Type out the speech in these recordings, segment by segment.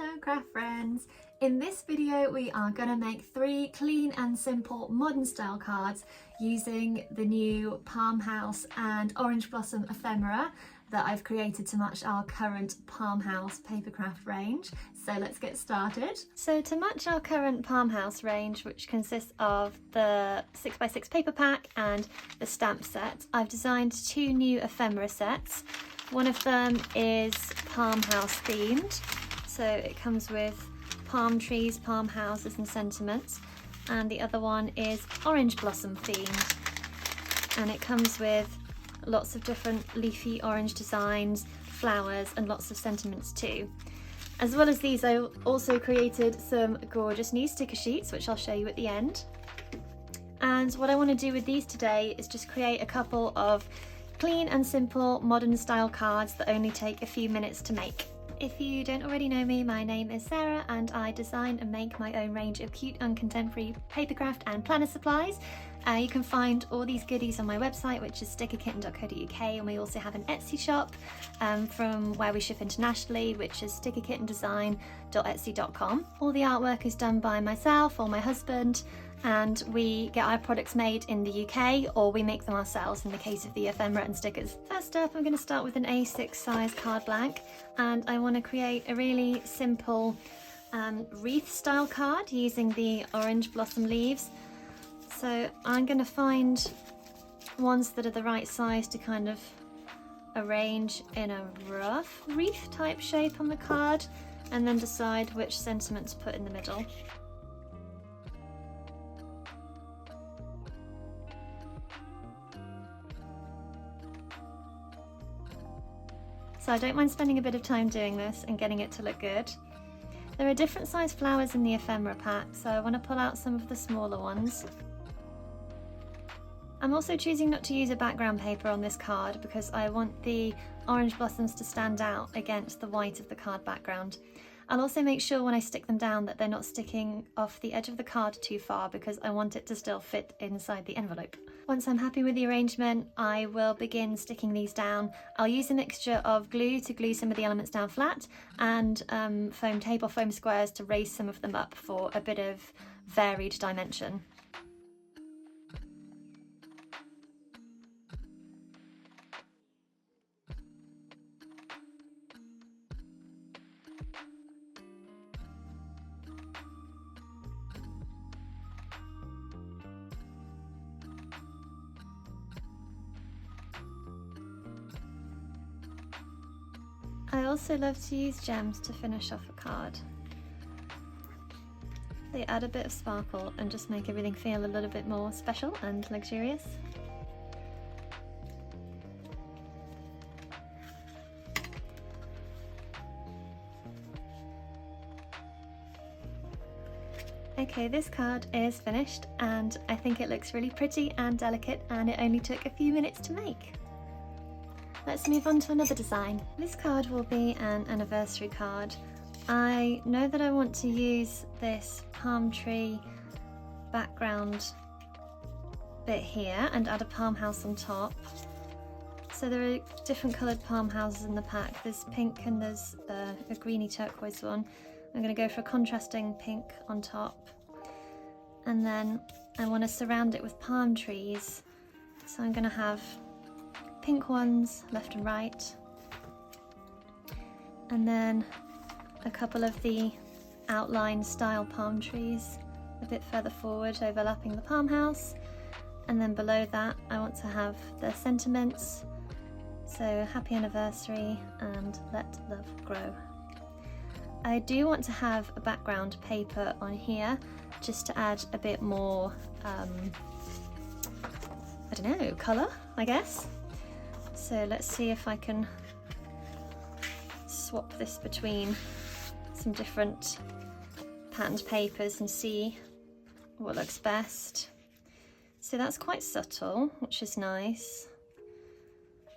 Hello craft friends! In this video we are going to make 3 clean and simple modern style cards using the new Palm House and Orange Blossom ephemera that I've created to match our current Palm House papercraft range. So let's get started. So to match our current Palm House range, which consists of the 6x6 paper pack and the stamp set, I've designed 2 new ephemera sets. One of them is Palm House themed, so it comes with palm trees, palm houses and sentiments, and the other one is Orange Blossom themed, and it comes with lots of different leafy orange designs, flowers and lots of sentiments too. As well as these, I also created some gorgeous new sticker sheets, which I'll show you at the end. And what I want to do with these today is just create a couple of clean and simple modern style cards that only take a few minutes to make. If you don't already know me, my name is Sarah and I design and make my own range of cute and contemporary papercraft and planner supplies. You can find all these goodies on my website, which is stickerkitten.co.uk, and we also have an Etsy shop from where we ship internationally, which is stickerkittendesign.etsy.com. All the artwork is done by myself or my husband, and we get our products made in the UK or we make them ourselves in the case of the ephemera and stickers. First up, I'm going to start with an A6 size card blank, and I want to create a really simple wreath style card using the orange blossom leaves. So I'm going to find ones that are the right size to kind of arrange in a rough wreath type shape on the card, and then decide which sentiment to put in the middle. So I don't mind spending a bit of time doing this and getting it to look good. There are different size flowers in the ephemera pack, so I want to pull out some of the smaller ones. I'm also choosing not to use a background paper on this card because I want the orange blossoms to stand out against the white of the card background. I'll also make sure when I stick them down that they're not sticking off the edge of the card too far because I want it to still fit inside the envelope. Once I'm happy with the arrangement, I will begin sticking these down. I'll use a mixture of glue to glue some of the elements down flat and foam tape or foam squares to raise some of them up for a bit of varied dimension. I also love to use gems to finish off a card. They add a bit of sparkle and just make everything feel a little bit more special and luxurious. Okay, this card is finished and I think it looks really pretty and delicate, and it only took a few minutes to make. Let's move on to another design. This card will be an anniversary card. I know that I want to use this palm tree background bit here and add a palm house on top. So there are different coloured palm houses in the pack. There's pink and there's a greeny turquoise one. I'm going to go for a contrasting pink on top. And then I want to surround it with palm trees. So I'm going to have pink ones left and right, and then a couple of the outline style palm trees a bit further forward overlapping the palm house, and then below that I want to have the sentiments, so happy anniversary and let love grow. I do want to have a background paper on here just to add a bit more I don't know, colour I guess. So let's see if I can swap this between some different patterned papers and see what looks best. So that's quite subtle, which is nice.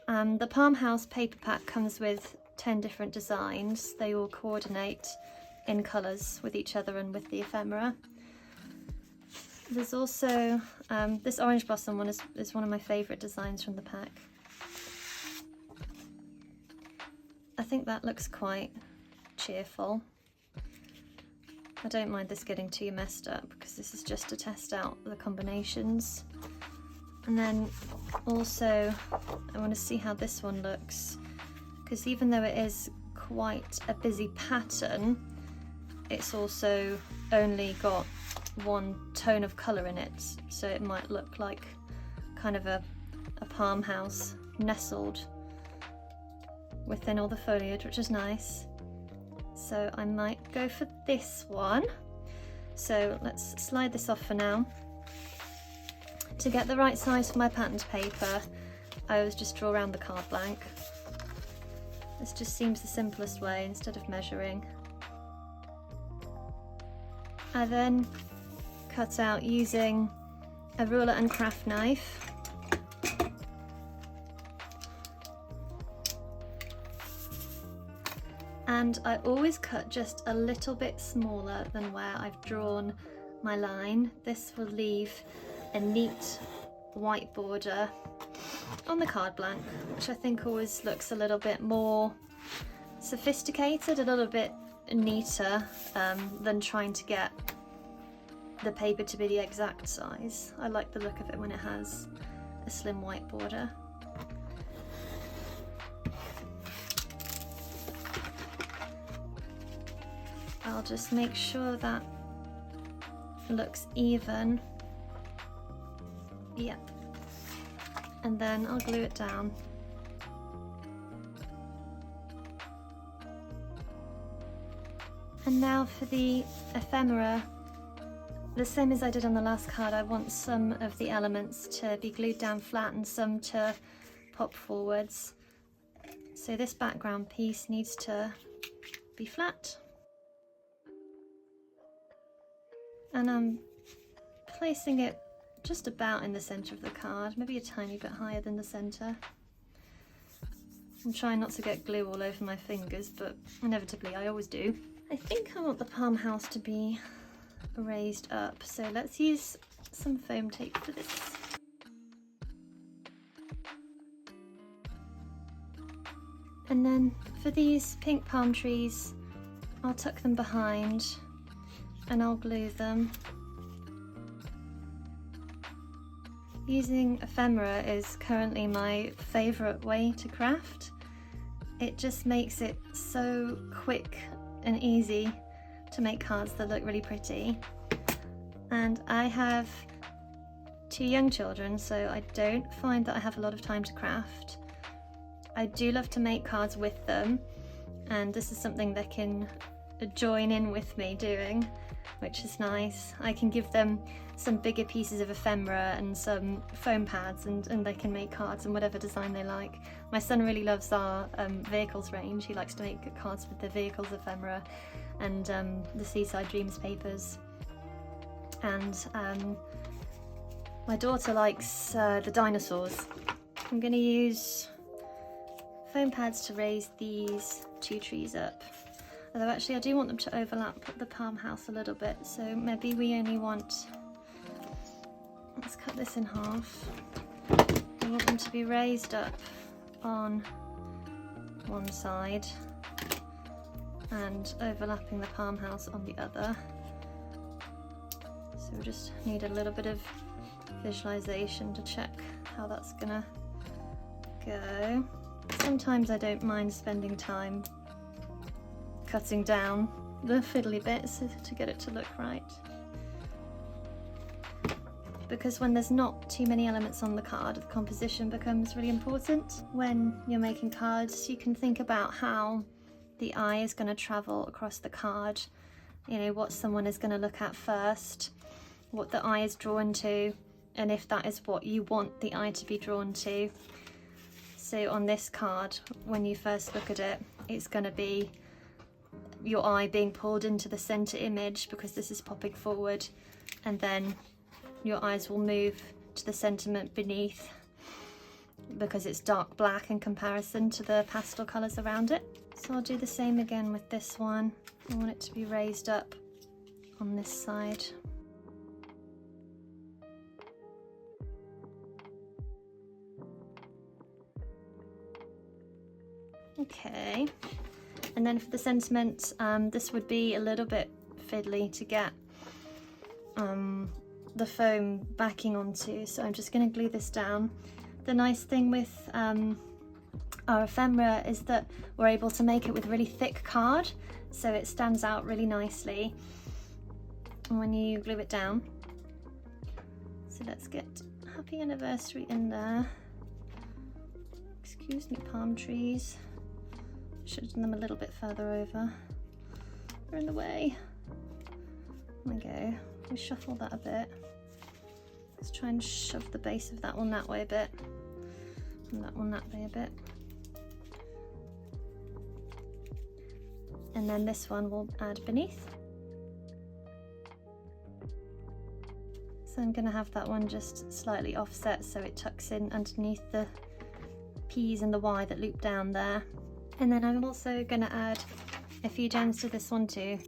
The Palm House paper pack comes with 10 different designs. They all coordinate in colours with each other and with the ephemera. There's also this Orange Blossom one is one of my favourite designs from the pack. I think that looks quite cheerful. I don't mind this getting too messed up because this is just to test out the combinations. And then also I want to see how this one looks, because even though it is quite a busy pattern, it's also only got one tone of colour in it, so it might look like kind of a palm house nestled within all the foliage, which is nice. So I might go for this one. So let's slide this off for now. To get the right size for my patterned paper, I always just draw around the card blank. This just seems the simplest way instead of measuring. I then cut out using a ruler and craft knife. And I always cut just a little bit smaller than where I've drawn my line. This will leave a neat white border on the card blank, which I think always looks a little bit more sophisticated, a little bit neater than trying to get the paper to be the exact size. I like the look of it when it has a slim white border. I'll just make sure that looks even. Yep. And then I'll glue it down. And now for the ephemera, the same as I did on the last card, I want some of the elements to be glued down flat and some to pop forwards. So this background piece needs to be flat. And I'm placing it just about in the centre of the card, maybe a tiny bit higher than the centre. I'm trying not to get glue all over my fingers, but inevitably I always do. I think I want the palm house to be raised up, so let's use some foam tape for this. And then for these pink palm trees, I'll tuck them behind and I'll glue them. Using ephemera is currently my favourite way to craft. It just makes it so quick and easy to make cards that look really pretty. And I have 2 young children, so I don't find that I have a lot of time to craft. I do love to make cards with them, and this is something they can join in with me doing, which is nice. I can give them some bigger pieces of ephemera and some foam pads, and they can make cards in whatever design they like. My son really loves our vehicles range. He likes to make cards with the vehicles ephemera and the Seaside Dreams papers. And my daughter likes the dinosaurs. I'm going to use foam pads to raise these 2 trees up. Although actually I do want them to overlap the palm house a little bit, so maybe we only want, let's cut this in half. I want them to be raised up on one side and overlapping the palm house on the other. So we just need a little bit of visualization to check how that's gonna go. Sometimes I don't mind spending time cutting down the fiddly bits to get it to look right. Because when there's not too many elements on the card, the composition becomes really important. When you're making cards, you can think about how the eye is going to travel across the card, you know, what someone is going to look at first, what the eye is drawn to, and if that is what you want the eye to be drawn to. So on this card, when you first look at it, it's going to be your eye being pulled into the center image because this is popping forward, and then your eyes will move to the sentiment beneath because it's dark black in comparison to the pastel colors around it. So I'll do the same again with this one. I want it to be raised up on this side. Okay. And then for the sentiment, this would be a little bit fiddly to get the foam backing onto, so I'm just going to glue this down. The nice thing with our ephemera is that we're able to make it with really thick card, so it stands out really nicely when you glue it down. So let's get happy anniversary in there. Excuse me, palm trees. Should have done them a little bit further over. They're in the way. There we go. We shuffle that a bit. Let's try and shove the base of that one that way a bit, and that one that way a bit. And then this one we'll add beneath. So I'm going to have that one just slightly offset so it tucks in underneath the P's and the Y that loop down there. And then I'm also going to add a few gems to this one too.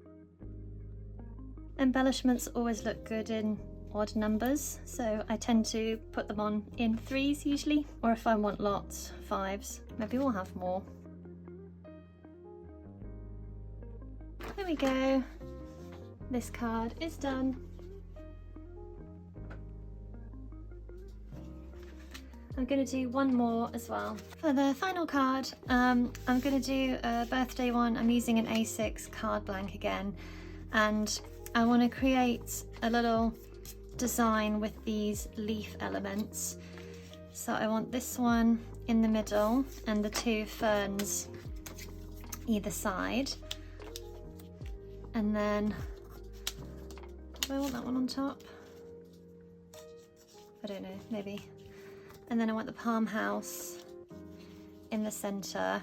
Embellishments always look good in odd numbers, so I tend to put them on in 3s usually, or if I want lots, 5s. Maybe we'll have more. There we go. This card is done. I'm going to do one more as well. For the final card, I'm going to do a birthday one. I'm using an A6 card blank again, and I want to create a little design with these leaf elements. So I want this one in the middle and the 2 ferns either side. And then, do I want that one on top? I don't know, maybe. And then I want the palm house in the center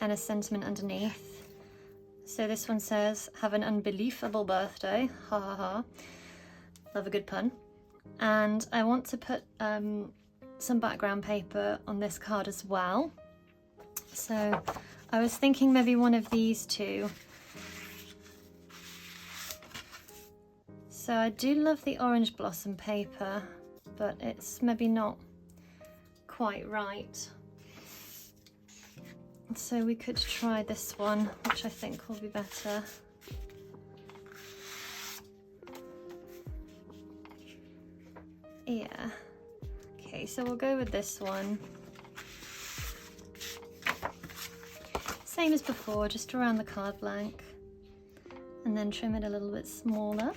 and a sentiment underneath. So this one says, have an unbelievable birthday, ha ha ha. Love a good pun. And I want to put some background paper on this card as well. So I was thinking maybe one of these two. So I do love the orange blossom paper, but it's maybe not quite right. So we could try this one, which I think will be better. Yeah. Okay, so we'll go with this one. Same as before, just around the card blank, and then trim it a little bit smaller.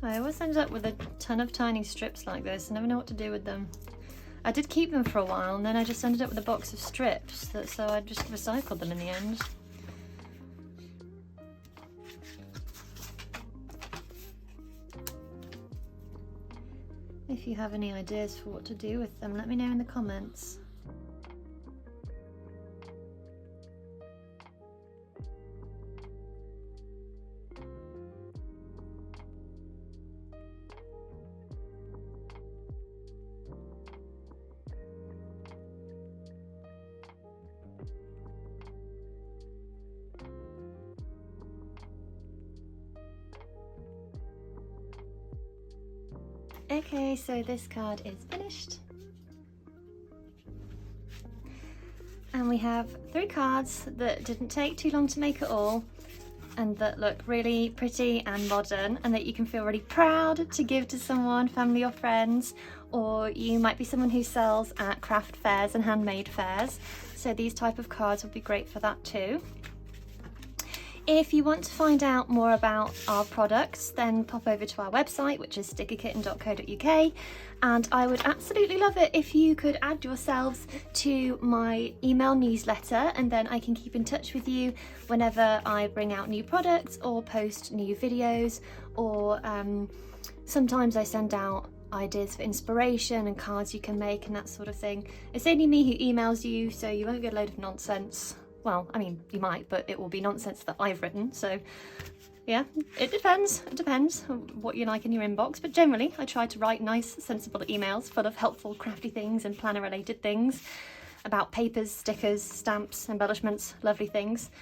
I always end up with a ton of tiny strips like this. I never know what to do with them. I did keep them for a while, and then I just ended up with a box of strips, so I just recycled them in the end. If you have any ideas for what to do with them, let me know in the comments. Okay, so this card is finished. And we have 3 cards that didn't take too long to make at all, and that look really pretty and modern, and that you can feel really proud to give to someone, family or friends, or you might be someone who sells at craft fairs and handmade fairs. So these type of cards would be great for that too. If you want to find out more about our products, then pop over to our website, which is stickerkitten.co.uk, and I would absolutely love it if you could add yourselves to my email newsletter, and then I can keep in touch with you whenever I bring out new products or post new videos, or sometimes I send out ideas for inspiration and cards you can make and that sort of thing. It's only me who emails you, so you won't get a load of nonsense. Well, I mean, you might, but it will be nonsense that I've written, so yeah, it depends what you like in your inbox, but generally I try to write nice, sensible emails full of helpful, crafty things and planner-related things about papers, stickers, stamps, embellishments, lovely things.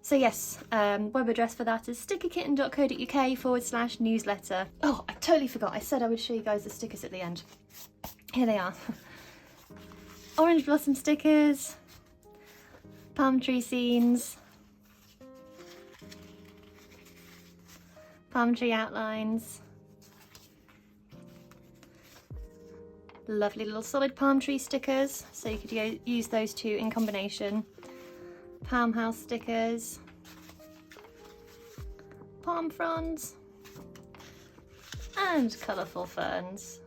So yes, web address for that is stickerkitten.co.uk/newsletter. Oh, I totally forgot, I said I would show you guys the stickers at the end. Here they are. orange blossom stickers, palm tree scenes, palm tree outlines, lovely little solid palm tree stickers, so you could use those two in combination, palm house stickers, palm fronds, and colourful ferns.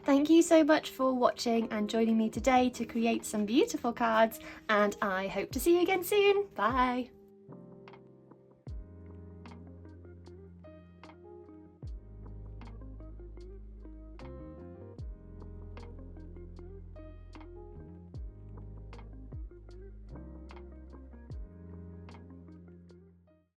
Thank you so much for watching and joining me today to create some beautiful cards, and I hope to see you again soon. Bye!